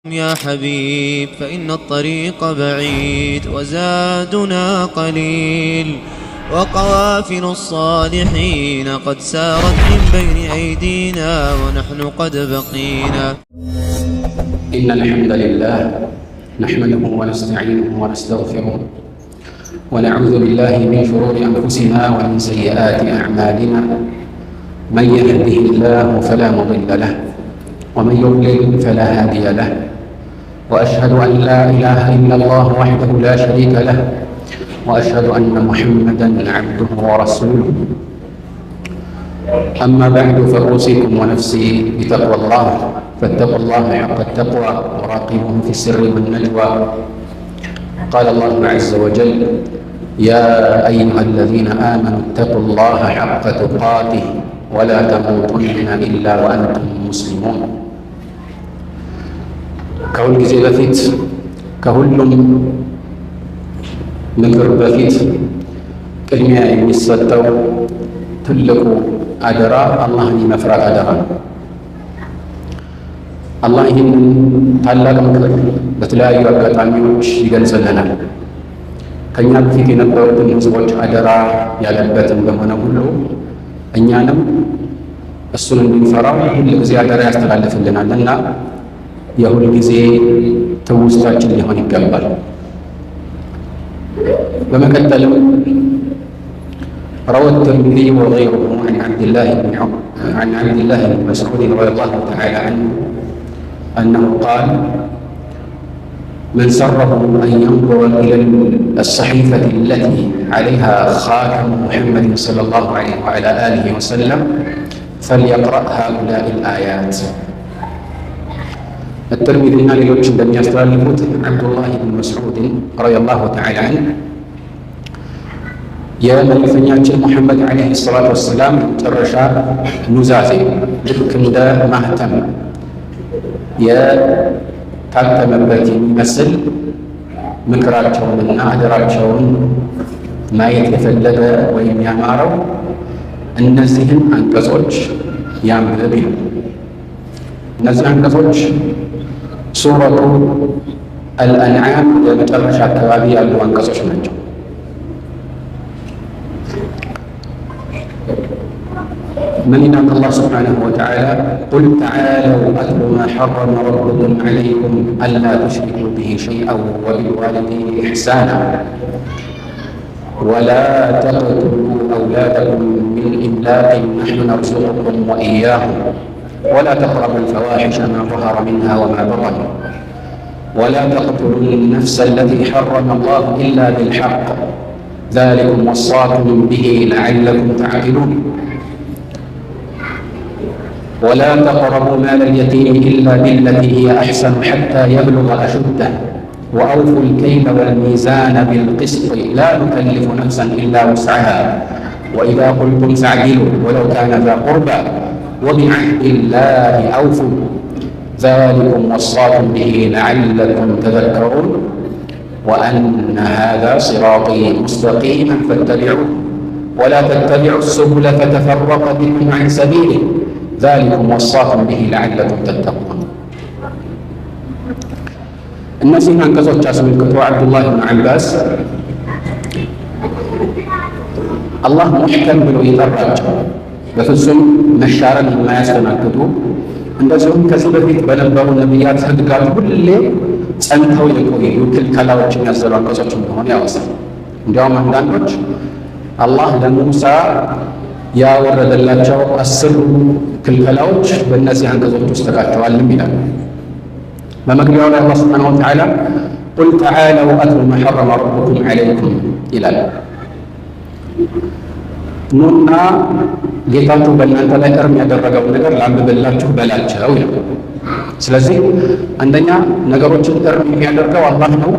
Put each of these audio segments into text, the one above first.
يا حبيب فإن الطريق بعيد وزادنا قليل وقوافل الصالحين قد سارت من بين أيدينا ونحن قد بقينا. إن الحمد لله نحمده ونستعينه ونستغفره ونعوذ بالله من شرور أنفسنا ومن سيئات أعمالنا. من يهده الله فلا مضل له ومن يضلل فلا هادي له، وأشهد أن لا إله إلا الله وحده لا شريك له، وأشهد أن محمدًا عبده ورسوله. أما بعد، فأوصيكم ونفسي بتقوى الله، فاتقوا الله حق التقوى وراقبوه في السر والنجوى. قال الله عز وجل: يا أيها الذين آمنوا اتقوا الله حق تقاته ولا تموتن إلا وأنتم مسلمون። ከሁል ጊዜ በፊት ከሁሉም ምክር በፊት ቅድሚያ የሚሰጠው ትልቁ አደራ አላህን የመፍራት አደራ ነው። አላህ ይህንን ታላቅ ምክር በተለያዩ አጋጣሚዎች ይገልጽልናል። ከእኛ በፊት የነበሩትን ሕዝቦች አደራ ያለበት እንደሆነ ሁሉ እኛንም እሱን እንድንፈራው ሁል ጊዜ አደራ ያስተላልፍልናል እና የሁል ጊዜ ትውስታችን ሊሆን ይገባል። በመቀጠልም روى الترمذي وغيره عن عبد الله بن مسعود رضي الله تعالى عنه أنه قال: من سره أن ينظر إلى الصحيفة التي عليها خاتم محمد صلى الله عليه وعلى آله وسلم فليقرأ هؤلاء الآيات. الترمذي ሌሎች እንደሚያስተላልፉት አብዱላህ ብን መስዑድ ረዲየላሁ ተዓላ ዐንሁ የመልእክተኛችን ሙሐመድ ዓለይሂ ሰላቱ ወሰላም መጨረሻ ኑዛዜ ልክ እንደ ማህተም የታተመበት የሚመስል ምክራቸውንና አደራቸውን ማየት የፈለገ ወይም ያማረው እነዚህን አንቀጾች ያንብብ ይላል። እነዚህ አንቀጾች ሱረቱ አልአንዓም የመጨረሻ አካባቢ ያሉ አንቀጾች ናቸው። من إن الله سبحانه وتعالى: قل تعالوا أتل ما حرم ربكم عليكم ألا تشركوا به شيئا وبالوالدين إحسانا ولا تقتلوا أولادكم من إملاق نحن نرزقكم وإياهم ولا تقربوا الفواحش ما ظهر منها وما بطن ولا تقتلوا النفس التي حرم الله إلا بالحق ذلكم وصاكم به لعلكم تعقلون ولا تقربوا مال اليتيم إلا بالتي هي أحسن حتى يبلغ أشده وأوفوا الكيل والميزان بالقسط لا نكلف نفسا إلا وسعها وإذا قلتم فاعدلوا ولو كان ذا قربى وبعهد الله أوفوا ذلكم وصاكم به لعلكم تذكرون وأن هذا صراطي مستقيما فاتبعوه ولا تتبعوا السبل فتفرق بكم عن سبيله ذلكم وصاكم به لعلكم تتقون. እነዚህን አንቀጾች አስመልክቶ አብዱላህ ብን አባስ አላህ ሙሕከም ብሎ የጠራቸው በፍጹም መሻረን የማያስተናግዱ እንደዚሁም ከዚህ በፊት በነበሩ ነቢያት ሕግጋት ሁሌ ጸንተው የቆዩ ክልከላዎችን ያዘሉ አንቀጾች እንደሆነ ያወሳል። እንዲያውም አንዳንዶች አላህ ለሙሳ ያወረደላቸው 10 ክልከላዎች በእነዚህ አንቀጾች ውስጥ ተካተዋልም ይላል። በመግቢያው ላይ አላህ ሱብሓነሁ ወተዓላ ቁል ተዓለው አትሉ ማ ሐረመ ረቡኩም ዐለይኩም ይላል። ኑና ጌታችሁ በእናንተ ላይ እርም ያደረገው ነገር ላንብብላችሁ በላቸው ይላል። ስለዚህ አንደኛ ነገሮችን እርም የሚያደርገው አላህ ነው።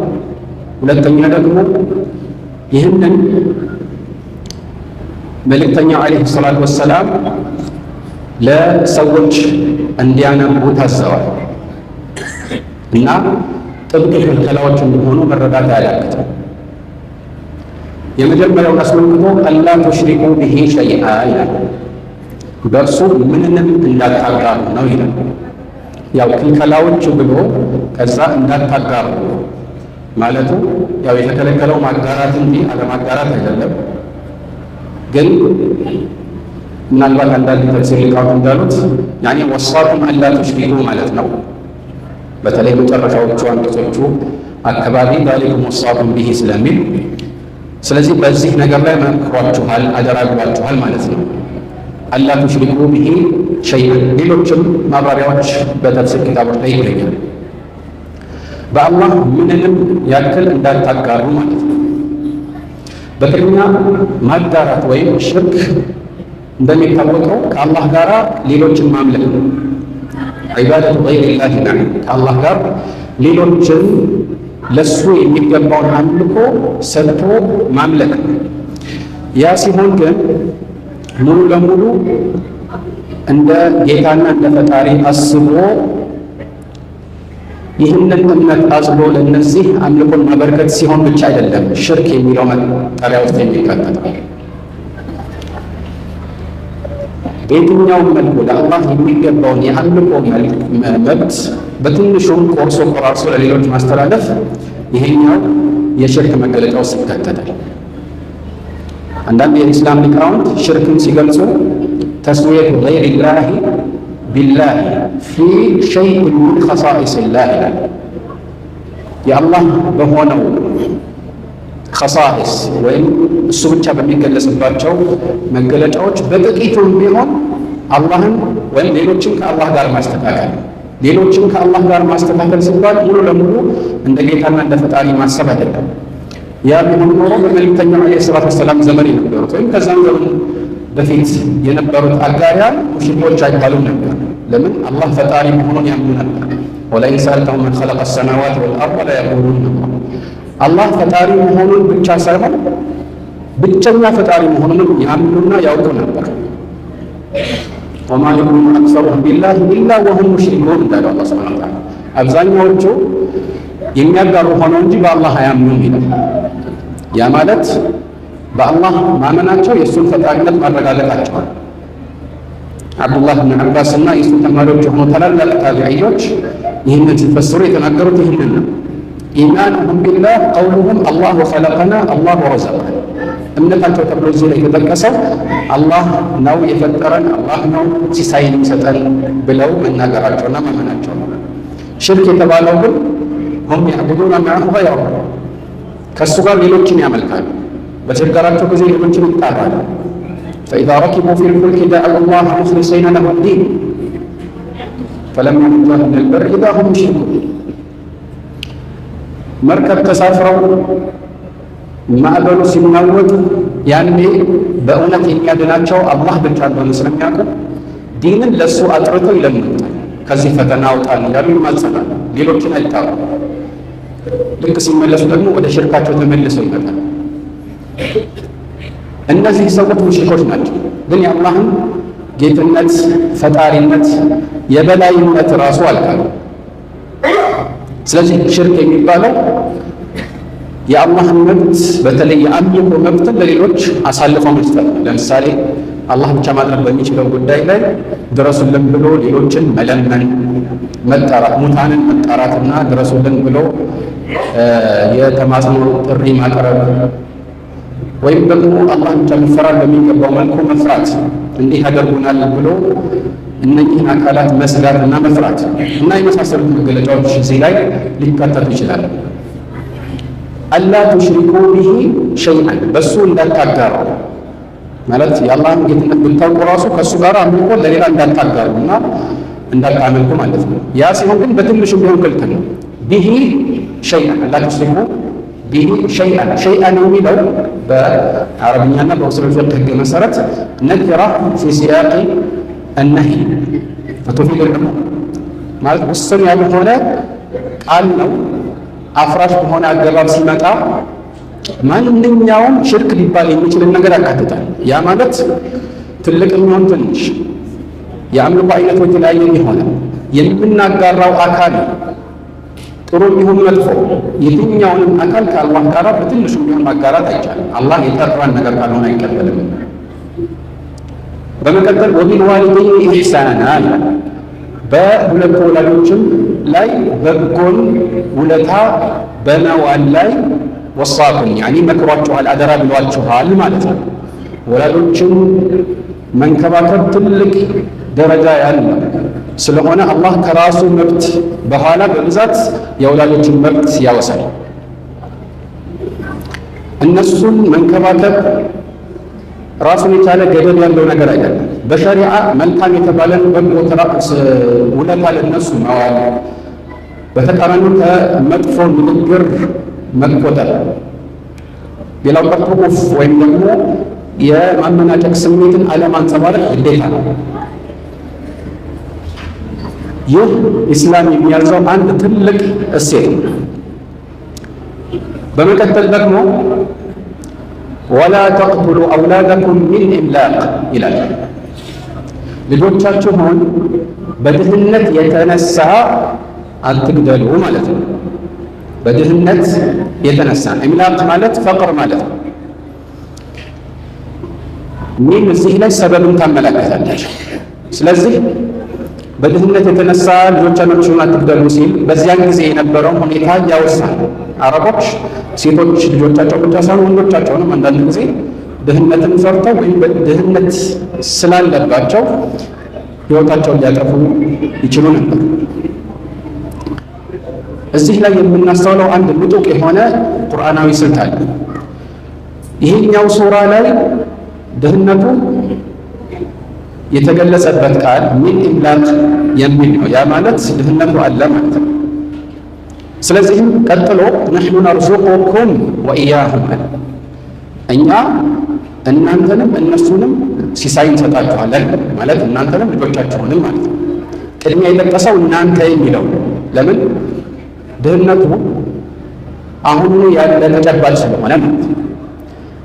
ሁለተኛ ደግሞ ይህንን መልእክተኛው ዓለይሂ ሰላቱ ወሰላም ለሰዎች እንዲያነቡ ታዘዋል እና ጥብቅ ክልከላዎች እንደሆኑ መረዳት አያዳግትም። የመጀመሪያውን አስመልክቶ አላ ቱሽሪኩ ቢሂ ሸይአ ይላል። በእርሱ ምንንም እንዳታጋሩ ነው ይላል። ያው ክልከላዎች ብሎ ከዛ እንዳታጋሩ ማለቱ ያው የተከለከለው ማጋራት እንጂ አለማጋራት አይደለም። ግን ምናልባት አንዳንድ ተፍሲር ሊቃውንት እንዳሉት ያኔ ወሳቱም አላ ቱሽሪኩ ማለት ነው። በተለይ መጨረሻዎቹ አንቀጾቹ አካባቢ ዛሊኩም ወሳቱም ቢሂ ስለሚል ስለዚህ በዚህ ነገር ላይ መክሯችኋል፣ አደራ ብሏችኋል ማለት ነው። አላ ቱሽሪኩ ቢሂ ሸይአን። ሌሎችም ማብራሪያዎች በተፍሲር ኪታቦች ላይ ይገኛል። በአላህ ምንንም ያክል እንዳታጋሩ ማለት ነው። በቅድሚያ ማጋራት ወይም ሽርክ እንደሚታወቀው ከአላህ ጋር ሌሎችን ማምለክ ነው። ዒባደቱ ገይሪላህ ነው። ከአላህ ጋር ሌሎችን ለሱ የሚገባውን አምልኮ ሰጥቶ ማምለክ ነው። ያ ሲሆን ግን ሙሉ ለሙሉ እንደ ጌታና እንደ ፈጣሪ አስቦ ይህንን እምነት አጽሎ ለእነዚህ አምልኮን ማበርከት ሲሆን ብቻ አይደለም ሽርክ የሚለው መጠሪያ ውስጥ የሚካተተው። በየትኛውም መልኩ ለአላህ የሚገባውን የአምልኮ መብት በትንሹም ቆርሶ ቆራርሶ ለሌሎች ማስተላለፍ ይሄኛው የሽርክ መገለጫ ውስጥ ይካተታል። አንዳንድ የኢስላም ሊቃውንት ሽርክን ሲገልጹ ተስዊየቱ ገይሪላሂ ቢላሂ ፊ ሸይኢን ሚን ኸሳኢሲላህ ይላል። የአላህ በሆነው ኸሳኢስ ወይም እሱ ብቻ በሚገለጽባቸው መገለጫዎች በጥቂቱም ቢሆን አላህን ወይም ሌሎችን ከአላህ ጋር ማስተካከል። ሌሎችን ከአላህ ጋር ማስተካከል ሲባል ሙሉ ለሙሉ እንደ ጌታና እንደ ፈጣሪ ማሰብ አይደለም። ያ ቢሆን ኖሮ በመልእክተኛው ዓለይሂ ሰላቱ ወሰላም ዘመን የነበሩት ወይም ከዛም ዘመን በፊት የነበሩት አጋሪያን ሙሽሪኮች አይባሉም ነበር። ለምን? አላህ ፈጣሪ መሆኑን ያምኑ ነበር። ወለኢን ሰአልተሁም መን ኸለቀ ሰማዋት ወልአርደ ለየቁሉነ ነበር። አላህ ፈጣሪ መሆኑን ብቻ ሳይሆን ብቸኛ ፈጣሪ መሆኑንም ያምኑና ያውቁ ነበር። ወማ ዩእሚኑ አክሰሩሁም ቢላሂ ኢላ ወሁም ሙሽሪኩን እንዳለው አላህ ሱብሓነሁ ወተዓላ አብዛኛዎቹ የሚያጋሩ ሆነው እንጂ በአላህ አያምኑም ይላል። ያ ማለት በአላህ ማመናቸው የእሱን ፈጣሪነት ማረጋገጣቸዋል። አብዱላህ ብን ዐባስ እና የእሱ ተማሪዎች የሆኑ ታላላቅ ታቢዒዎች ይህንን ሲፈስሩ የተናገሩት ይህንን ነው። ኢማኑሁም ቢላህ ቀውሉሁም አላሁ ኸለቀና አላሁ ረዘቀና። እምነታቸው ተብሎ እዚህ ላይ የተጠቀሰው አላህ ነው የፈጠረን፣ አላህ ነው ሲሳይን የሚሰጠን ብለው መናገራቸውና ማመናቸው ነው። ሽርክ የተባለው ግን ሁም ያዕቡዱነ መዐሁ ገይረሁ፣ ከእሱ ጋር ሌሎችን ያመልካሉ። በችግራቸው ጊዜ ሌሎችን ይጣራሉ። ፈኢዛ ረኪቡ ፊል ፉልኪ ደዐው ላህ ሙኽሊሲነ ለሁ ዲን ፈለማ ነጃሁም ኢለል በሪ ኢዛ ሁም ዩሽሪኩን። መርከብ ተሳፍረው ማዕበሉ ሲናወጥ ያኔ በእውነት የሚያድናቸው አላህ ብቻ እንደሆነ ስለሚያውቁ ዲንን ለእሱ አጥርተው ይለምኑታል። ከዚህ ፈተና አውጣን እያሉ ይማጸናሉ። ሌሎችን አይጣሩ። ልክ ሲመለሱ ደግሞ ወደ ሽርካቸው ተመልሰው ይመጣል። እነዚህ ሰዎች ሙሽሪኮች ናቸው። ግን የአላህን ጌትነት፣ ፈጣሪነት፣ የበላይነት ራሱ አልካሉ። ስለዚህ ሽርክ የሚባለው የአላህን መብት በተለይ የአምልኮ መብትን ለሌሎች አሳልፈው መስጠት ነው። ለምሳሌ አላህ ብቻ ማድረግ በሚችለው ጉዳይ ላይ ድረሱልን ብሎ ሌሎችን መለመን፣ መጣራት፣ ሙታንን መጣራትና ድረሱልን ብሎ የተማጽኖ ጥሪ ማቅረብ፣ ወይም ደግሞ አላህ ብቻ መፈራት በሚገባው መልኩ መፍራት፣ እንዲህ ያደርጉናል ብሎ እነኚህን አካላት መስጋት እና መፍራት እና የመሳሰሉት መገለጫዎች እዚህ ላይ ሊካተቱ ይችላል። አላ ቱሽሪኩ ቢሂ ሸይአን፣ በእሱ እንዳታጋሩ ማለት የአላህን ጌትነት ብታውቁ ራሱ ከእሱ ጋር አምልኮ ለሌላ እንዳታጋሩ እና እንዳታመልኩ ማለት ነው። ያ ሲሆን ግን በትንሹ ቢሆን ክልክል ነው። ቢሂ ሸይአን፣ አላ ቱሽሪኩ ቢሂ ሸይአን። ሸይአን የሚለው በአረብኛና በኡሱል ፊቅህ ሕግ መሰረት ነኪራ ፊ ሲያቂ እነህይ ፈቱፊድ ልዑሙም ማለት ውስን ያልሆነ ቃል ነው። አፍራሽ በሆነ አገባብ ሲመጣ ማንኛውም ሽርክ ሊባል የሚችልን ነገር ያካትታል። ያ ማለት ትልቅ የሚሆን ትንሽ፣ የአምልኮ አይነቶች የተለያየ የሆነ የምናጋራው አካል ጥሩ የሚሆን መጥፎ የትኛውንም አካል ከአላህ ጋር በትንሹ ቢሆን ማጋራት አይቻልም። አላህ የጠራን ነገር ካልሆነ አይቀበልም። በመቀጠል ወቢልዋሊደይኒ ኢሕሳና፣ በሁለቱ ወላጆችም ላይ በጎን ውለታ በመዋል ላይ ወሳኩም ያኒ መክሯችኋል፣ አደራ ብሏችኋል ማለት ነው። ወላጆችን መንከባከብ ትልቅ ደረጃ ያለው ስለሆነ አላህ ከራሱ መብት በኋላ በብዛት የወላጆችን መብት ያወሳል። እነሱን መንከባከብ ራሱን የቻለ ገደብ ያለው ነገር አይደለም። በሸሪዓ መልካም የተባለን በጎ ውለታ ለነሱ መዋል፣ በተቃራኒው ከመጥፎ ንግግር መቆጠብ፣ ሌላው ቀርቶ ኡፍ ወይም ደግሞ የማመናጨቅ ስሜትን አለማንጸባረቅ ግዴታ ነው። ይህ ኢስላም የሚያዘው አንድ ትልቅ እሴት ነው። በመቀጠል ደግሞ ወላ ተቅቱሉ አውላደኩም ሚን ኢምላቅ ይላል። ልጆቻችሁን በድህነት የተነሳ አትግደሉ ማለት ነው። በድህነት የተነሳ ኢምላቅ ማለት ፈቅር ማለት ነው። ሚን እዚህ ላይ ሰበብን ታመለክታለች። ስለዚህ በድህነት የተነሳ ልጆቻችሁን አትግደሉ ሲል በዚያን ጊዜ የነበረውን ሁኔታ ያወሳል። አረቦች ሴቶች ልጆቻቸው ብቻ ሳይሆን ወንዶቻቸውንም አንዳንድ ጊዜ ድህነትን ፈርተው ወይም ድህነት ስላለባቸው ሕይወታቸውን ሊያጠፉ ይችሉ ነበር። እዚህ ላይ የምናስተውለው አንድ ምጡቅ የሆነ ቁርአናዊ ስልት አለ። ይሄኛው ሱራ ላይ ድህነቱ የተገለጸበት ቃል ሚን ኢምላቅ የሚል ነው። ያ ማለት ድህነቱ አለ ማለት ነው። ስለዚህም ቀጥሎ ነሕኑ ነርዙቁኩም ወኢያሁም እኛ እናንተንም እነሱንም ሲሳይ እንሰጣችኋለን ማለት እናንተንም ልጆቻችሁንም ማለት ነው። ቅድሚያ የጠቀሰው እናንተ የሚለው ለምን? ድህነቱ አሁኑ ያለ ተጨባጭ ስለሆነ ማለት ነው።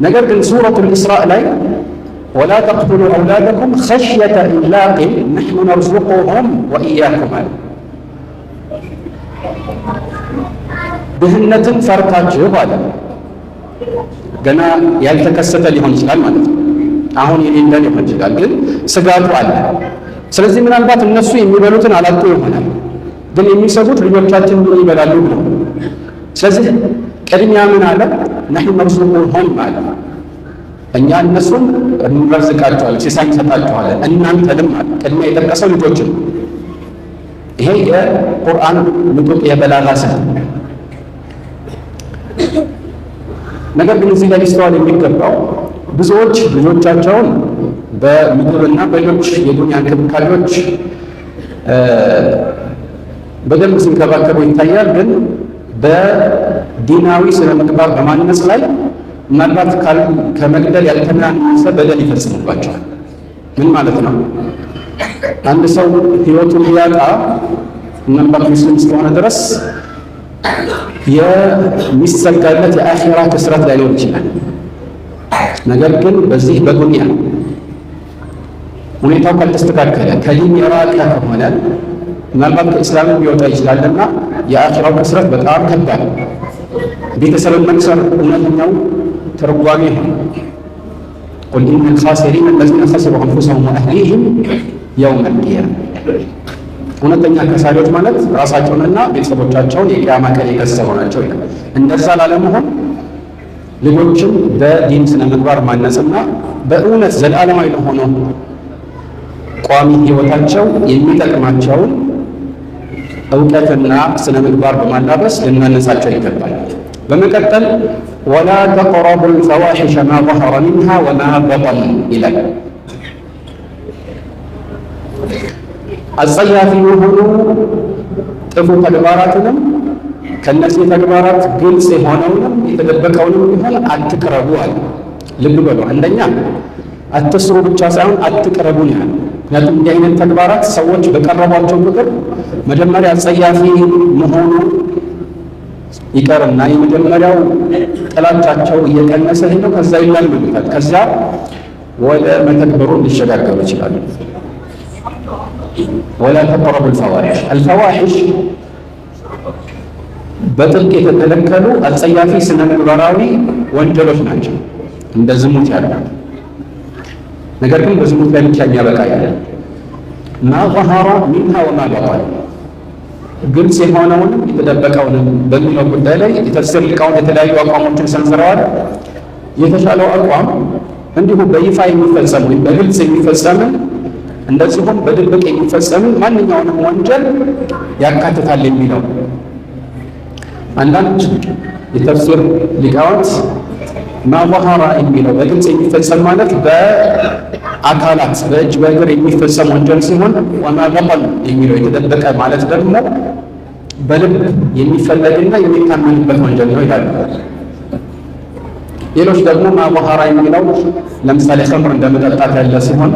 ነገር ግን ሱረቱል ኢስራእ ላይ ወላ ተቅቱሉ አውላደኩም ኸሽየተ ኢምላቅን ነሕኑ ነርዙቁሁም ወኢያኩም አለ። ድህነትን ፈርታችሁ አለ። ገና ያልተከሰተ ሊሆን ይችላል ማለት ነው። አሁን የሌለ ሊሆን ይችላል፣ ግን ስጋቱ አለ። ስለዚህ ምናልባት እነሱ የሚበሉትን አላጡ ይሆናል፣ ግን የሚሰጉት ልጆቻችን ምን ይበላሉ ብለው። ስለዚህ ቅድሚያ ምን አለ? ነሕኑ ነርዙቁሁም አለ። እኛ እነሱን እንረዝቃቸዋለን፣ ሲሳይ እንሰጣቸዋለን፣ እናንተንም አለ። ቅድሚያ የጠቀሰው ልጆችን። ይሄ የቁርአን ምጡቅ የበላጋ ስልት። ነገር ግን እዚህ ላይ ሊስተዋል የሚገባው ብዙዎች ልጆቻቸውን በምግብና በሌሎች የዱንያ እንክብካቤዎች በደንብ ሲንከባከቡ ይታያል። ግን በዲናዊ ስነ ምግባር በማነጽ ላይ ምናልባት ከመግደል ያልተናነሰ በደል ይፈጽሙባቸዋል። ምን ማለት ነው? አንድ ሰው ህይወቱን ሊያጣ ምናልባት ሙስሊም እስከሆነ ድረስ የሚሰጋለት የአኺራ ክስረት ላይኖር ይችላል። ነገር ግን በዚህ በዱንያ ሁኔታው ካልተስተካከለ ከዲን የራቀ ከሆነ ምናልባት ከእስላም ሊወጣ ይችላልና የአኺራው ክስረት በጣም ከባድ፣ ቤተሰብን መክሰር እውነተኛው ትርጓሜ ነው። ቁል ኢነል ኻሲሪነ አለዚነ ኸሲሩ አንፉሰሁም ወአህሊሂም የውመል ቂያማ። እውነተኛ ከሳሪዎች ማለት ራሳቸውንና ቤተሰቦቻቸውን የቂያማ ቀን የከሰሩ ናቸው ይላል። እንደዛ ላለመሆን ልጆችም በዲን ስነ ምግባር ማነጽና በእውነት ዘላለማዊ ለሆነው ቋሚ ህይወታቸው የሚጠቅማቸውን እውቀትና ስነ ምግባር በማላበስ ልናነጻቸው ይገባል። በመቀጠል ወላ ተቅረቡ ልፈዋሒሸ ማ ظهረ ሚንሃ ወማ በጠን ይላል። አጸያፊ የሆኑ ጥፉ ተግባራትንም ከነዚህ ተግባራት ግልጽ የሆነውንም የተደበቀውንም ቢሆን አትቅረቡ አለ። ልብ በሉ፣ አንደኛ አትስሩ ብቻ ሳይሆን አትቅረቡ ነው ያለ። ምክንያቱም እንዲህ አይነት ተግባራት ሰዎች በቀረቧቸው ቁጥር መጀመሪያ አጸያፊ መሆኑ ይቀርና የመጀመሪያው ጥላቻቸው እየቀነሰ ሄደው ከዛ ይላመዱታል። ከዛ ወደ መተግበሩ ሊሸጋገሩ ይችላሉ። ወላ ተቅረቡ አልፈዋሒሽ። አልፈዋሒሽ በጥልቅ የተከለከሉ አጸያፊ ስነ ምግባራዊ ወንጀሎች ናቸው፣ እንደ ዝሙት ያሉ። ነገር ግን በዝሙት ላይ ብቻ የሚያበቃ አይደለም። ማ ظهر منها وما بطن ግልጽ የሆነውንም የተደበቀውንም በሚለው ጉዳይ ላይ የተፍሲር ሊቃውንት የተለያዩ አቋሞችን ሰንዝረዋል። የተሻለው አቋም እንዲሁ በይፋ የሚፈጸም ወይም በግልጽ የሚፈጸምን እንደዚሁም በድብቅ የሚፈጸምን ማንኛውንም ወንጀል ያካትታል የሚለው። አንዳንድ የተፍሲር ሊቃውንት ማ ظهر የሚለው በግልጽ የሚፈጸም ማለት በአካላት በእጅ በእግር የሚፈጸም ወንጀል ሲሆን ወማ በጠን የሚለው የተደበቀ ማለት ደግሞ በልብ የሚፈለግና የሚታመንበት ወንጀል ነው ይላሉ። ሌሎች ደግሞ ማ ظهر የሚለው ለምሳሌ ኸምር እንደመጠጣት ያለ ሲሆን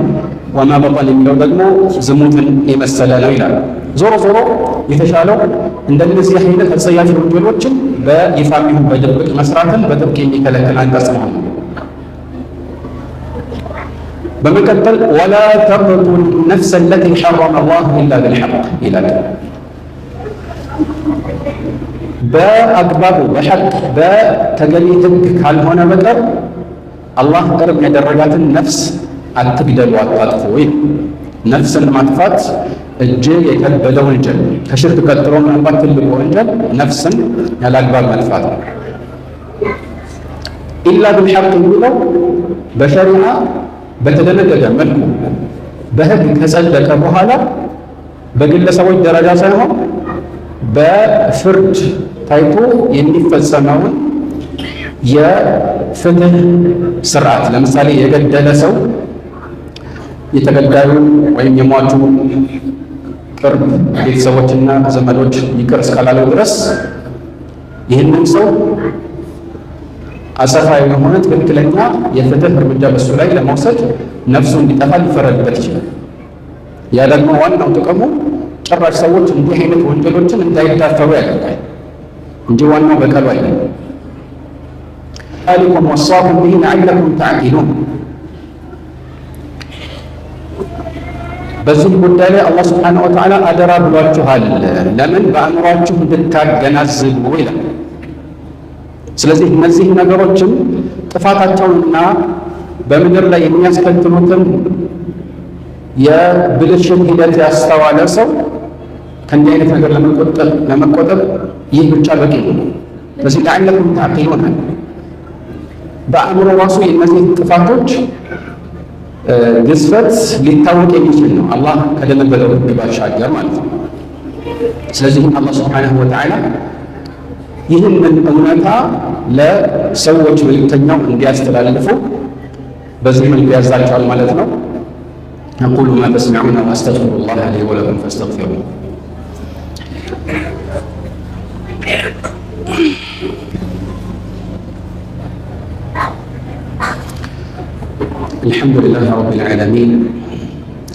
ወማ በጠን የሚለው ደግሞ ዝሙትን የመሰለ ነው ይላሉ። ዞሮ ዞሮ የተሻለው እንደነዚህ አይነት አጸያፊ ወንጀሎችን በይፋም ይሁን በድብቅ መስራትን በጥብቅ የሚከለክል አንቀጽ ነው። በመቀጠል ወላ ተቅቱሉ ነፍሰ ለቲ ሐረመ አላሁ ኢላ ቢልሐቅ ይላል። በአግባቡ በሐቅ በተገቢ ሕግ ካልሆነ በቀር አላህ ቅርብ ያደረጋትን ነፍስ አትግደሉ፣ አታጥፉ። ወይም ነፍስን ማጥፋት እጅግ የከበደ ወንጀል ከሽርክ ቀጥሎ ምናልባት ትልቁ ወንጀል ነፍስን ያላግባብ መጥፋት ነው። ኢላ ቢልሐቅ የሚለው በሸሪዓ በተደነገገ መልኩ በሕግ ከጸደቀ በኋላ በግለሰቦች ደረጃ ሳይሆን በፍርድ ታይቶ የሚፈጸመውን የፍትህ ስርዓት። ለምሳሌ የገደለ ሰው የተገዳዩ ወይም የሟቹ ቅርብ ቤተሰቦችና ዘመዶች ይቅር እስካላለው ድረስ ይህንን ሰው አጸፋዊ የሆነ ትክክለኛ የፍትህ እርምጃ በሱ ላይ ለመውሰድ ነፍሱ እንዲጠፋ ሊፈረድበት ይችላል። ያ ደግሞ ዋናው ጥቅሙ ጭራሽ ሰዎች እንዲህ አይነት ወንጀሎችን እንዳይዳፈሩ ያደርጋል እንጂ ዋናው በቀሉ አይደለም። ዛሊኩም ወሳኩም ቢሂ ለዐለኩም ተዕቂሉን። በዚህ ጉዳይ ላይ አላህ ሱብሓነሁ ወተዓላ አደራ ብሏችኋል፣ ለምን በአእምሯችሁ እንድታገናዝቡ ይላል። ስለዚህ እነዚህ ነገሮችን ጥፋታቸውንና በምድር ላይ የሚያስከትሉትን የብልሽት ሂደት ያስተዋለ ሰው ከእንዲህ አይነት ነገር ለመቆጠብ ይህ ብቻ በቂ ነው። ስለዚህ ለዐለኩም ተዕቂሉን በአእምሮ ራሱ የእነዚህ ጥፋቶች ግዝፈት ሊታወቅ የሚችል ነው፣ አላህ ከደነገገው ሕግ ባሻገር ማለት ነው። ስለዚህ አላህ ሱብሓነሁ ወተዓላ ይህንን እውነታ ለሰዎች መልእክተኛው እንዲያስተላልፉ በዚህ መልኩ ያዛቸዋል ማለት ነው። አቁሉ ማ ተስመዑነ ወአስተግፊሩላህ ሊ ወለኩም ፈስተግፊሩሁ። الحمد لله رب العالمين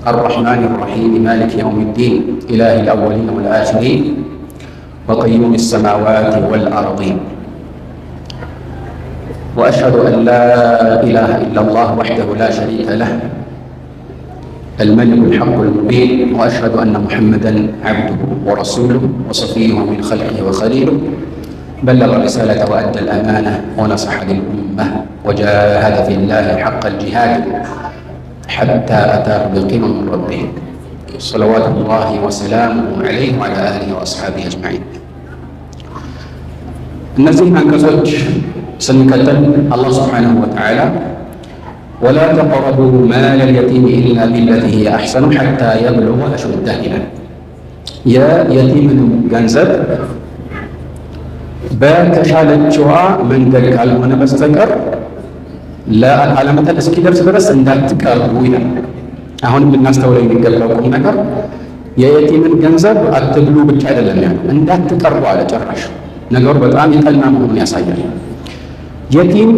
الرحمن الرحيم مالك يوم الدين إله الأولين والآخرين وقيوم السماوات والأرضين وأشهد أن لا إله إلا الله وحده لا شريك له الملك الحق المبين وأشهد أن محمدا عبده ورسوله وصفيه من خلقه وخليله بلغ الرسالة وأدى الأمانة ونصح للأمة وجاهد في الله حق الجهاد حتى أتاه اليقين من ربه صلوات الله وسلامه عليه وعلى آله وأصحابه أجمعين. እነዚህ አንቀጾች ስንከተል አላህ ሱብሓነሁ ወተዓላ ወላ ተቅረቡ ማለ ልየቲም ኢላ ቢለቲ ሂየ አሕሰኑ ሐታ የብሉገ አሹደህ ይላል። የየቲምን ገንዘብ በተሻለችዋ መንገድ ካልሆነ በስተቀር ለአካለ መጠን እስኪደርስ ድረስ እንዳትቀርቡ ይላል። አሁንም ልናስተውለው የሚገባው ቁም ነገር የየቲምን ገንዘብ አትብሉ ብቻ አይደለም ያለው፣ እንዳትቀርቡ አለ ጭራሽ። ነገሩ በጣም የጠና መሆኑን ያሳያል። የቲም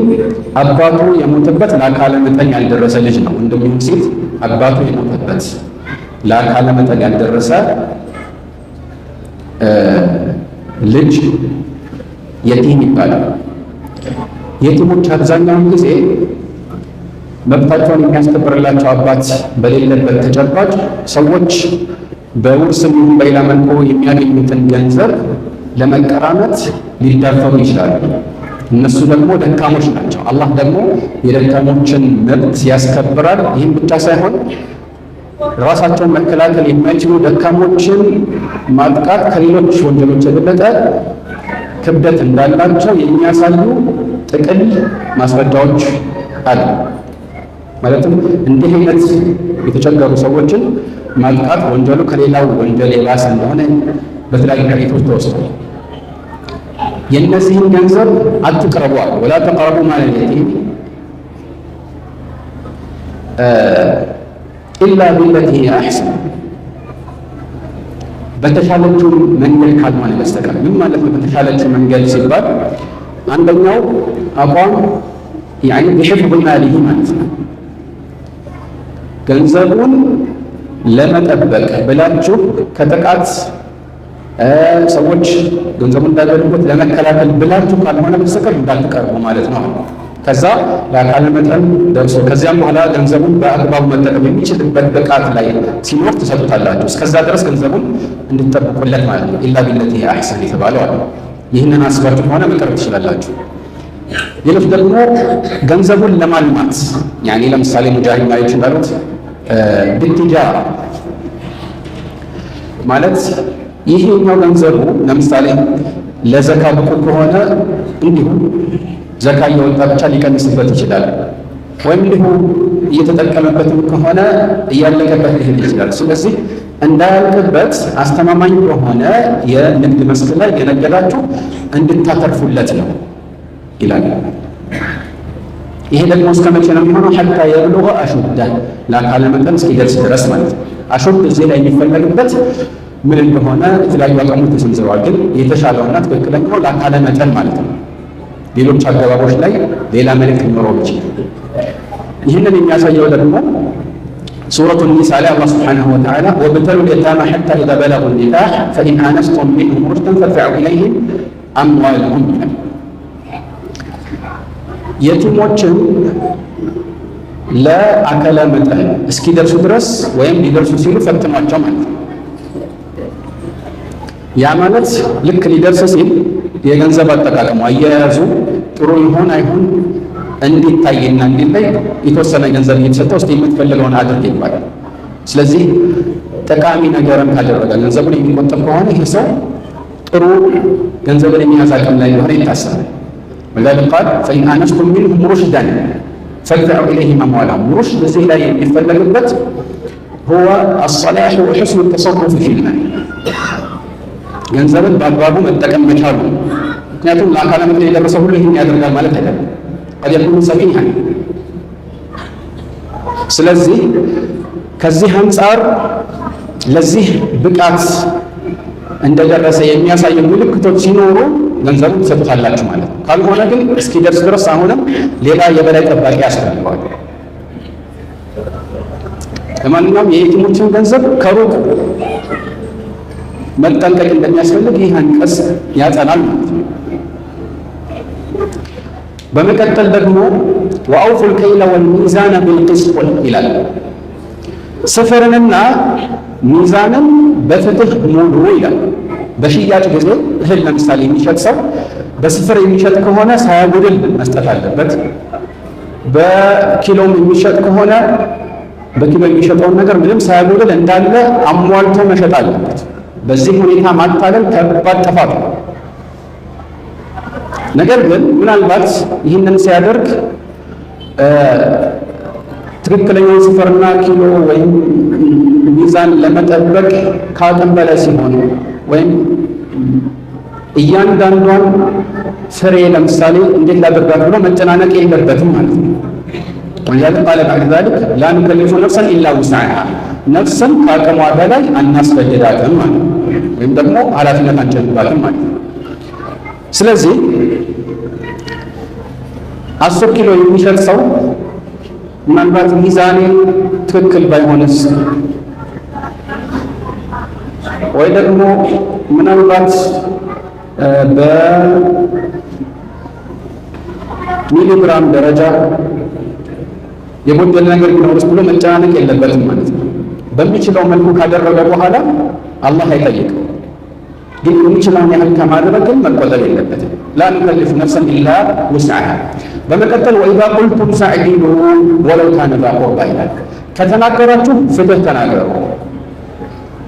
አባቱ የሞተበት ለአካለ መጠን ያልደረሰ ልጅ ነው። ወንድም ሴት አባቱ የሞተበት ለአካለ መጠን ያልደረሰ ልጅ የቲም ይባላል። የቲሞች አብዛኛውን ጊዜ መብታቸውን የሚያስከብርላቸው አባት በሌለበት ተጨባጭ ሰዎች በውርስም በሌላ መልኩ የሚያገኙትን ገንዘብ ለመቀራመት ሊዳፈሩ ይችላሉ። እነሱ ደግሞ ደካሞች ናቸው። አላህ ደግሞ የደካሞችን መብት ያስከብራል። ይህም ብቻ ሳይሆን ራሳቸውን መከላከል የማይችሉ ደካሞችን ማጥቃት ከሌሎች ወንጀሎች የበለጠ ክብደት እንዳላቸው የሚያሳዩ ጥቅል ማስረጃዎች አሉ። ማለትም እንዲህ አይነት የተቸገሩ ሰዎችን ማጥቃት ወንጀሉ ከሌላው ወንጀል የባሰ እንደሆነ በተለያዩ ሐዲሶች ተወስቷል። የእነዚህን ገንዘብ አትቅረቡ አለ። ወላ ተቅረቡ ማለል የቲም ኢላ ቢለቲ ሂየ አሕሰን፣ በተሻለችው መንገድ ካልሆነ በስተቀር። ምን ማለት ነው በተሻለችው መንገድ ሲባል? አንደኛው አቋም ያኒ ቢሕፍዝ ማሊሂ ማለት ነው። ገንዘቡን ለመጠበቅ ብላችሁ ከጥቃት ሰዎች ገንዘቡን እንዳይበሉበት ለመከላከል ብላችሁ ካልሆነ በስተቀር እንዳትቀርቡ ማለት ነው። ከዛ ለአካለ መጠን ደርሶ ከዚያም በኋላ ገንዘቡን በአግባቡ መጠቀም የሚችልበት ብቃት ላይ ሲኖር ትሰጡታላችሁ። እስከዛ ድረስ ገንዘቡን እንድትጠብቁለት ማለት ነው። ኢላ ቢለቲ ሂየ አሕሰን የተባለው አለ። ይህንን አስባችሁ ከሆነ መቅረብ ትችላላችሁ። ሌሎች ደግሞ ገንዘቡን ለማልማት ያኔ ለምሳሌ ሙጃሂድ ማሪዎች እንዳሉት ብትጃራ ማለት ይሄኛው ገንዘቡ ለምሳሌ ለዘካ ብቁ ከሆነ እንዲሁ ዘካ እየወጣ ብቻ ሊቀንስበት ይችላል። ወይም እንዲሁ እየተጠቀመበትም ከሆነ እያለቀበት ሊሄድ ይችላል። ስለዚህ እንዳያልቅበት አስተማማኝ በሆነ የንግድ መስክ ላይ የነገዳችሁ እንድታተርፉለት ነው ይላል። ይሄ ደግሞ እስከ መቼ ነው የሚሆነው? ሐታ የብሉገ አሹደ፣ ለአካለ መጠን እስኪደርስ ድረስ ማለት ነው። አሹድ እዚህ ላይ የሚፈለግበት ምን እንደሆነ የተለያዩ አቋሞች ተሰንዝረዋል። ግን የተሻለውና ትክክለኛው ለአካለ መጠን ማለት ነው። ሌሎች አገባቦች ላይ ሌላ መልእክት ሊኖረው ይችላል። ይህንን የሚያሳየው ደግሞ ሱረቱ ኒሳ ላይ አላህ ሱብሓነሁ ወተዓላ ወብተሉ ልየታማ ሐታ ኢዛ በለጉ ኒካሕ ፈኢን አነስቱም ሚንሁም ሩሽደን ፈድፈዑ ኢለይሂም አምዋለሁም ይላል። የቲሞችን ለአካለ መጠን እስኪደርሱ ድረስ ወይም ሊደርሱ ሲሉ ፈትኗቸው ማለት ነው። ያ ማለት ልክ ሊደርስ ሲል የገንዘብ አጠቃቀሙ አያያዙ ጥሩ ይሆን አይሆን እንዲታይና እንዲለይ የተወሰነ ገንዘብ እየተሰጠው እስቲ የምትፈልገውን አድርግ ይባላል። ስለዚህ ጠቃሚ ነገርን ካደረገ ገንዘቡን የሚቆጠብ ከሆነ ይህ ሰው ጥሩ ገንዘብን የሚያዝ አቅም ላይ እንደሆነ ይታሰባል። ወለذلك قال فإن آنستم منهم رشدا فادفعوا إليهم أموالهم። ሩሽድ እዚህ ላይ የሚፈለግበት هو الصلاح وحسن التصرف في المال ገንዘብን በአግባቡ መጠቀም መቻሉ። ምክንያቱም ለአካለ መጠን የደረሰ ሁሉ ይህን ያደርጋል ማለት አይደለም። ቀድ የኩኑ ሰፊሃን። ስለዚህ ከዚህ አንጻር ለዚህ ብቃት እንደደረሰ የሚያሳዩ ምልክቶች ሲኖሩ ገንዘቡን ትሰጡታላችሁ ማለት ነው። ካልሆነ ግን እስኪደርስ ድረስ አሁንም ሌላ የበላይ ጠባቂ ያስፈልገዋል። ለማንኛውም የየቲሞችን ገንዘብ ከሩቅ መጠንቀቅ እንደሚያስፈልግ ይህ አንቀጽ ያጸናል ማለት ነው። በመቀጠል ደግሞ ወአውፉል ከይለ ወልሚዛነ ቢልቅስጥ ይላል። ስፍርንና ሚዛንን በፍትህ ሙሉ ይላል። በሽያጭ ጊዜ እህል ለምሳሌ የሚሸጥ ሰው በስፍር የሚሸጥ ከሆነ ሳያጎድል መስጠት አለበት። በኪሎም የሚሸጥ ከሆነ በኪሎ የሚሸጠውን ነገር ምንም ሳያጎድል እንዳለ አሟልቶ መሸጥ አለበት። በዚህ ሁኔታ ማታለል ከባድ ጥፋት ነው። ነገር ግን ምናልባት ይህንን ሲያደርግ ትክክለኛውን ስፍርና ኪሎ ወይም ሚዛን ለመጠበቅ ከአቅም በላይ ሲሆን ወይም እያንዳንዷን ፍሬ ለምሳሌ እንዴት ላደርጋት ብሎ መጨናነቅ የለበትም ማለት ነው። ወሊዛሊክ ቃለ በዕደ ዛሊክ ላ ኑከሊፉ ነፍሰን ኢላ ውስዐሃ፣ ነፍስን ከአቅሟ በላይ አናስገድዳትም ማለት ነው። ወይም ደግሞ ኃላፊነት አንጭንባትም ማለት ነው። ስለዚህ 10 ኪሎ የሚሸጥ ሰው ምናልባት ሚዛኔ ትክክል ባይሆንስ፣ ወይ ደግሞ ምናልባት በሚሊግራም ደረጃ የጎደለ ነገር ቢኖርስ ብሎ መጨናነቅ የለበትም ማለት ነው። በሚችለው መልኩ ካደረገ በኋላ አላህ አይጠይቅም። ግን የሚችለውን ያህል ከማድረግ ግን መቆጠብ የለበትም። ላ ኑከሊፍ ነፍሰን ኢላ ውስዐሃ። በመቀጠል ወኢዛ ቁልቱም ፈዕዲሉ ወለው ካነ ዛ ቁርባ ይላል። ከተናገራችሁ ፍትህ ተናገሩ።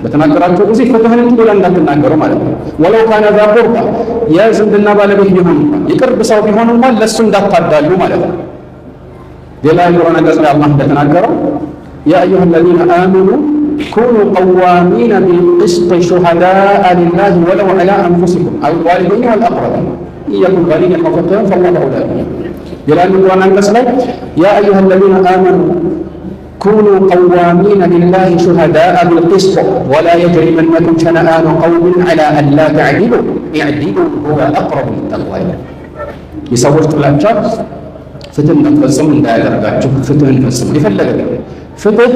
በተናገራችሁ ጊዜ ፍትህን እንጂ ሌላ እንዳትናገሩ ማለት ነው። ወለው ካነ ዛ ቁርባ የዝምድና ባለቤት ቢሆን እንኳን የቅርብ ሰው ቢሆን እንኳን ለእሱ እንዳታዳሉ ማለት ነው። ሌላ የቁርአን አንቀጽ ላይ አላህ እንደተናገረው ያ አዩሃ አለዚነ አመኑ ኩኑ ቀዋሚነ ቢልቅስጥ ሹሀዳአ ሊላሂ ወለው ዐላ አንፉሲኩም አው ልዋሊደይን ወልአቅረቢን ኢየኩን ገኒየን አው ፈቂረን ፈላሁ አውላ ቢሂም። ሌላ የቁርአን አንቀጽ ላይ ያ አዩሃ አለዚነ አመኑ ኩኑ ቀዋሚነ ሊላሂ ሹሀዳአ ቢልቅስጥ ወላ የጅሪመነኩም ሸነአኑ ቀውሚን ዐላ አላ ተዕዲሉ ኢዕዲሉ ሁወ አቅረቡ ሊተቅዋ ይላል። የሰዎች ጥላቻ ፍትህ እንዳትፈጽሙ እንዳያደርጋችሁ ፍትህን ፈጽሙ። የፈለገ ፍትህ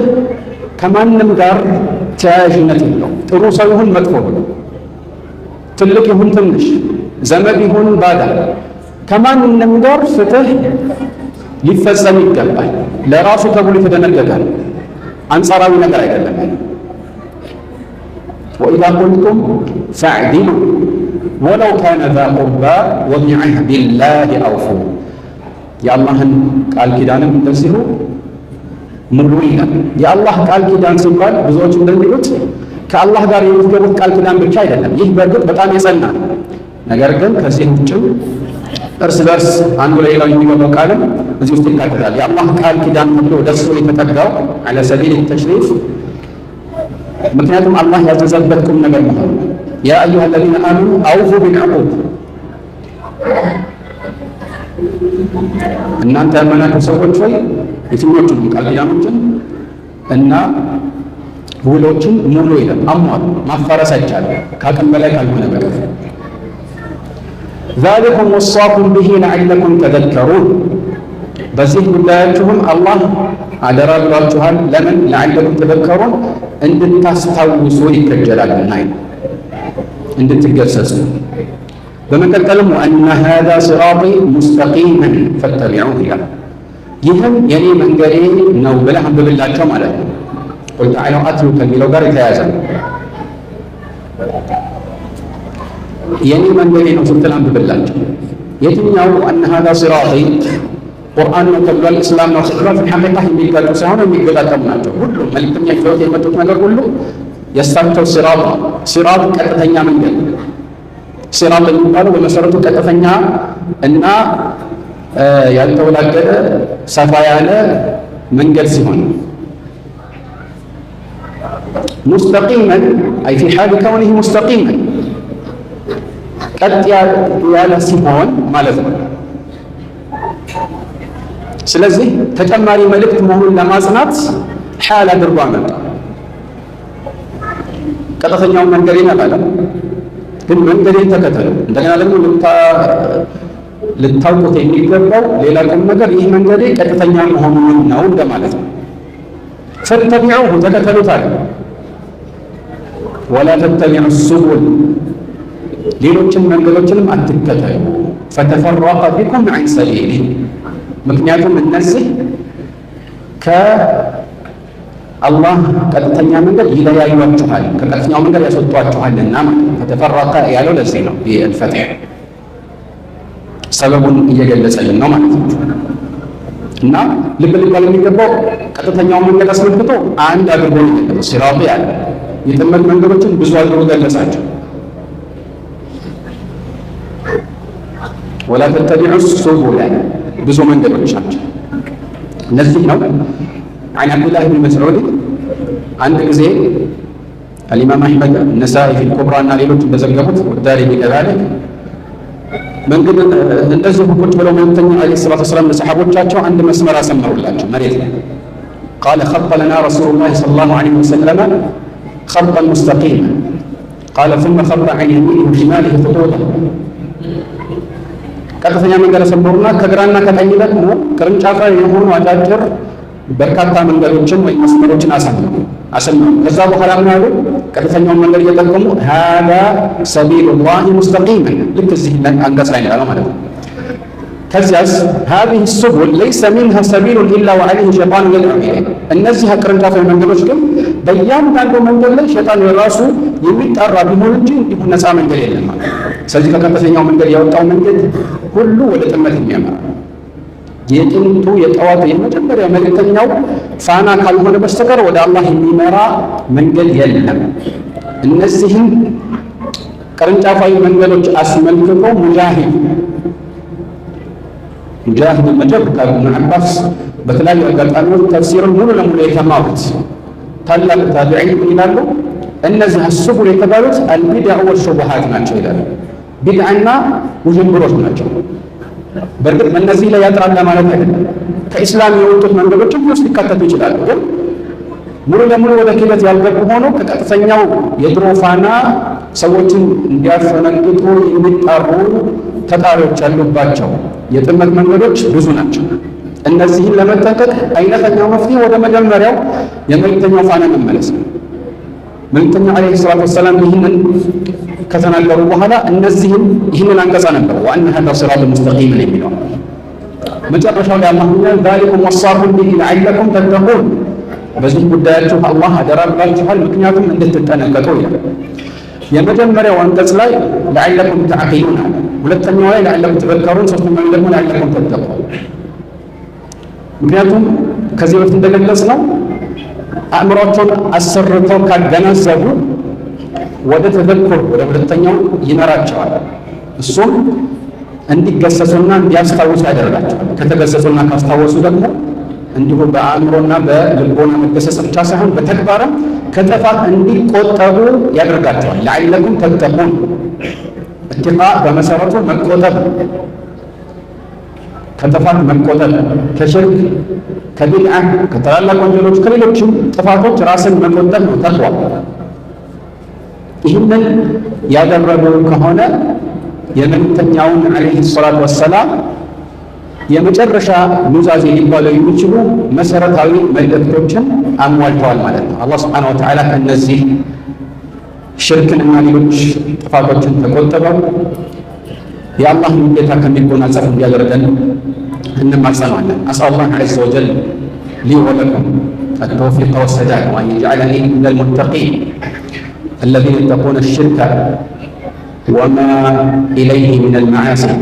ከማንም ጋር ተያያዥነት የለው። ጥሩ ሰው ይሁን መጥፎ ነው፣ ትልቅ ይሁን ትንሽ፣ ዘመድ ይሁን ባዳ፣ ከማንም ጋር ፍትህ ሊፈጸም ይገባል። ለራሱ ተብሎ የተደነገገ አንጻራዊ ነገር አይደለም። ወኢዛ ቁልቱም ፈዕዲሉ ወለው ካነ ዛ ቁርባ ወቢዐህዲላሂ አውፉ። የአላህን ቃል ኪዳንም እንደዚሁ ሙሉ ይላል። የአላህ ቃል ኪዳን ሲባል ብዙዎች እንደሚሉት ከአላህ ጋር የምትገቡት ቃል ኪዳን ብቻ አይደለም። ይህ በእርግጥ በጣም የጸና ነው። ነገር ግን ከዚህ ውጭም እርስ በርስ አንዱ ለሌላው የሚገባው ቃልም እዚህ ውስጥ ይካተታል። የአላህ ቃል ኪዳን ብሎ ደርሶ የተጠጋው ዐለ ሰቢል ተሽሪፍ፣ ምክንያቱም አላህ ያዘዘበት ቁም ነገር መሆኑ ያ አዩሃ አለዚነ አመኑ አውፉ ቢልዑቁድ፣ እናንተ ያመናችሁ ሰዎች ሆይ የትኞቹንም ቃል ኪዳኖችን እና ውሎችን ሙሉ ይላል። አሟሉ፣ ማፋረስ አይቻልም ከአቅም በላይ ካልሆነ በቀር። ዛሊኩም ወሳኩም ብሂ ለዐለኩም ተዘከሩን፣ በዚህ ጉዳያችሁም አላህ አደራ ብሏችኋል። ለምን? ለዐለኩም ተዘከሩን፣ እንድታስታውሱ ይከጀላልና እንድትገሰጹ። በመቀጠልም ወአነ ሃዛ ሲራጢ ሙስተቂመን ፈተቢዑሁ ይላል። ይህም የኔ መንገዴ ነው ብለህ አንብብላቸው ማለት ነው። ቁል ተዓለው አትሉ ከሚለው ጋር የተያያዘ ነው። የኔ መንገዴ ነው ስትል አንብብላቸው። የትኛው? ወአነ ሃዛ ሲራጢ ቁርአን ነው ተብሏል፣ እስላም ነው ተብሏል። ሐቂቃ የሚጋጩ ሳይሆን የሚገጣጠሙ ናቸው። ሁሉም መልእክተኛ ይዘውት የመጡት ነገር ሁሉ የእሳቸው ሲራጥ ነው። ሲራጥ ቀጥተኛ መንገድ። ሲራጥ የሚባለው በመሰረቱ ቀጥተኛ እና ያልተወላገደ ሰፋ ያለ መንገድ ሲሆን ሙስተቂመን አይ ፊ ሓል ከውኒህ ሙስተቂመን ቀጥ ያለ ሲሆን ማለት ነው። ስለዚህ ተጨማሪ መልእክት መሆኑን ለማጽናት ሓል አድርጎ አመጣ። ቀጥተኛውን መንገዴን አላለም፣ ግን መንገዴን ተከተሉ። እንደገና ደግሞ ልታውቁት የሚገባው ሌላ ቁም ነገር ይህ መንገዴ ቀጥተኛ መሆኑን ነው እንደማለት ነው። ፈተቢዑሁ ተከተሉት አለ። ወላ ተተቢዑ ሱቡል ሌሎችን መንገዶችንም አትከተሉ። ፈተፈረቀ ቢኩም ዐን ሰቢሊህ ምክንያቱም እነዚህ ከአላህ ቀጥተኛ መንገድ ይለያዩአችኋል፣ ከቀጥተኛው መንገድ ያስወጧችኋልና ማለት ነው። ፈተፈረቀ ያለው ለዚህ ነው። የልፈትሕ ሰበቡን እየገለጸልን ነው ማለት ነው። እና ልብ ሊባል የሚገባው ቀጥተኛውን መንገድ አስመልክቶ አንድ አድርጎ ነው ሲራጡ ያለ የጥመት መንገዶችን ብዙ አድርጎ ገለጻቸው። ወላ ተተቢዑ ሱቡለ ብዙ መንገዶች ናቸው። እነዚህ ነው عن عبد الله بن مسعود አንድ ጊዜ الإمام أحمد النسائي في الكبرى እና ሌሎች እንደዘገቡት والدارمي كذلك መንገድ እንደዚህ ቁጭ ብለው መልእክተኛው ዓለይሂ ሰላቱ ወሰላም ለሰሓቦቻቸው አንድ መስመር አሰመሩላቸው መሬት ላይ قال خط لنا رسول الله صلى الله عليه وسلم خطا مستقيما قال ثم خط عن يمينه وشماله خطوطا ቀጥተኛ መንገድ አሰመሩና ከግራና ከቀኝ ደግሞ ቅርንጫፋዊ የሆኑ አጫጭር በርካታ መንገዶችን ወይም መስመሮችን አሰመሩ። ከዛ በኋላ ምን አሉ? ቀጥተኛውን መንገድ እየጠቀሙ ሃዛ ሰቢሉላሂ ሙስተቂመን ልክ እዚህ አንቀጽ ላይ ነው ማለት ነው። ከዚያስ هذه السبل ليس منها سبيل إلا وعليه شيطان يدعو إليه እነዚህ ቅርንጫፋዊ መንገዶች ግን በእያንዳንዱ መንገድ ላይ ሸይጣን የራሱ የሚጠራ ቢሆን እንጂ እንዲሁ ነፃ መንገድ የለም ማለት ነው። ስለዚህ ከቀጥተኛው መንገድ ያወጣው መንገድ ሁሉ ወደ ጥመት የሚያመራ የጥንቱ የጠዋቱ የመጀመሪያ መልእክተኛው ፋና ካልሆነ በስተቀር ወደ አላህ የሚመራ መንገድ የለም። እነዚህም ቅርንጫፋዊ መንገዶች አስመልክቶ ሙጃሂድ መጀብ ከኢብኑ ዐባስ በተለያዩ አጋጣሚዎች ተፍሲርን ሙሉ ለሙሉ የተማሩት ታላቅ ታቢዒ ይላሉ። እነዚህ አስቡር የተባሉት አልቢድዕ ወሹቡሃት ናቸው ይላሉ። ቢድዓና ውዥንብሮች ናቸው። በእርግጥ በእነዚህ ላይ ያጥራል ማለት አይደለም። ከኢስላም የወጡት መንገዶችም ውስጥ ሊካተቱ ይችላሉ። ግን ሙሉ ለሙሉ ወደ ክህደት ያልገቡ ሆኖ ከቀጥተኛው የድሮ ፋና ሰዎችን እንዲያፈነግጡ የሚጣሩ ተጣሪዎች ያሉባቸው የጥመት መንገዶች ብዙ ናቸው። እነዚህን ለመጠንቀቅ አይነተኛው መፍትሄ ወደ መጀመሪያው የመልእክተኛው ፋና መመለስ ነው። መልእክተኛው ዓለይሂ ሰላቱ ወሰላም ይህንን ከተናገሩ በኋላ ይህንን አንቀጻ ነበር ወአነ ሀዛ ሲራጡ ሙስተቂም የሚለው መጨረሻው ላይ አላህ ይላል ዛሊኩም ወሳኩም ቢሂ ለዐለኩም ተተቁን፣ በዚህ ጉዳያችሁ አላህ አደራ ብላችኋል ምክንያቱም እንድትጠነቀቁ ይላል። የመጀመሪያው አንቀጽ ላይ ለዐለኩም ተዕቂሉን አለ። ሁለተኛው ላይ ለዐለኩም ተዘከሩን፣ ሶስተኛው ደግሞ ለዐለኩም ተተቁን። ምክንያቱም ከዚህ በፊት እንደገለጽ ነው አእምሯቸውን አሰርተው ካገናዘቡ ወደ ተዘኩር ወደ ሁለተኛው ይመራቸዋል። እሱም እንዲገሰጹና እንዲያስታውሱ ያደርጋቸዋል። ከተገሰጹና ካስታወሱ ደግሞ እንዲሁ በአእምሮና በልቦና መገሰጽ ብቻ ሳይሆን በተግባርም ከጥፋት እንዲቆጠቡ ያደርጋቸዋል። ለዐለኩም ተተቁን። ኢትቃ በመሰረቱ መቆጠብ፣ ከጥፋት መቆጠብ፣ ከሽርክ፣ ከቢድዓ፣ ከታላላቅ ወንጀሎች፣ ከሌሎችም ጥፋቶች ራስን መቆጠብ ነው ተቅዋ። ይህንን ያደረጉ ከሆነ የመልእክተኛውን ዓለይሂ ሰላቱ ወሰላም የመጨረሻ ኑዛዜ ሊባሉ የሚችሉ መሰረታዊ መልእክቶችን አሟልተዋል ማለት ነው። አላህ ሱብሓነሁ ወተዓላ ከእነዚህ ሽርክንና ሌሎች ጥፋቶችን ተቆጥበው የአላህን ውዴታ ከሚጎናጸፍ እንዲያደርገን እንማጸናለን። አስአሉላህ ዐዘ ወጀል ሊ ወለኩም አተውፊቀ ወሰዳድ ወአን የጅዐለኒ ሚነል ሙተቂን الذين يتقون الشرك وما إليه من المعاصي.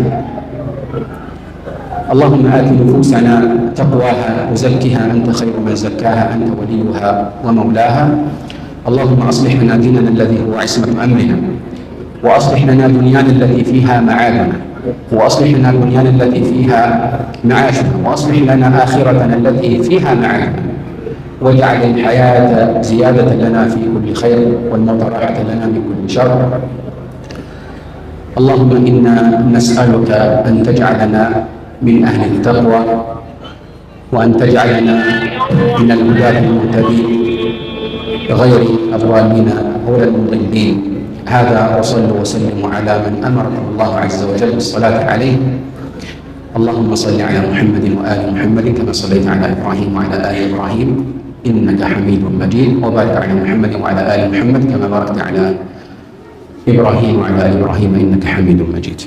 اللهم آت نفوسنا تقواها وزكها أنت خير من زكاها أنت وليها ومولاها. اللهم أصلح لنا ديننا الذي هو عصمة أمرنا، وأصلح لنا دنيانا التي فيها معادنا، وأصلح لنا دنيانا التي فيها معاشنا، وأصلح لنا آخرتنا التي فيها معادنا، واجعل الحياة زيادة لنا في كل خير والموت راحة لنا من كل شر. اللهم إنا نسألك أن تجعلنا من أهل التقوى، وأن تجعلنا من الهداة المهتدين غير الضالين ولا المضلين. هذا وصلوا وسلموا على من أمركم الله عز وجل بالصلاة عليه. اللهم صل على محمد وآل محمد كما صليت على إبراهيم وعلى آل إبراهيم إنك حميد مجيد، وبارك على محمد وعلى آل محمد كما باركت على إبراهيم وعلى آل إبراهيم إنك حميد مجيد.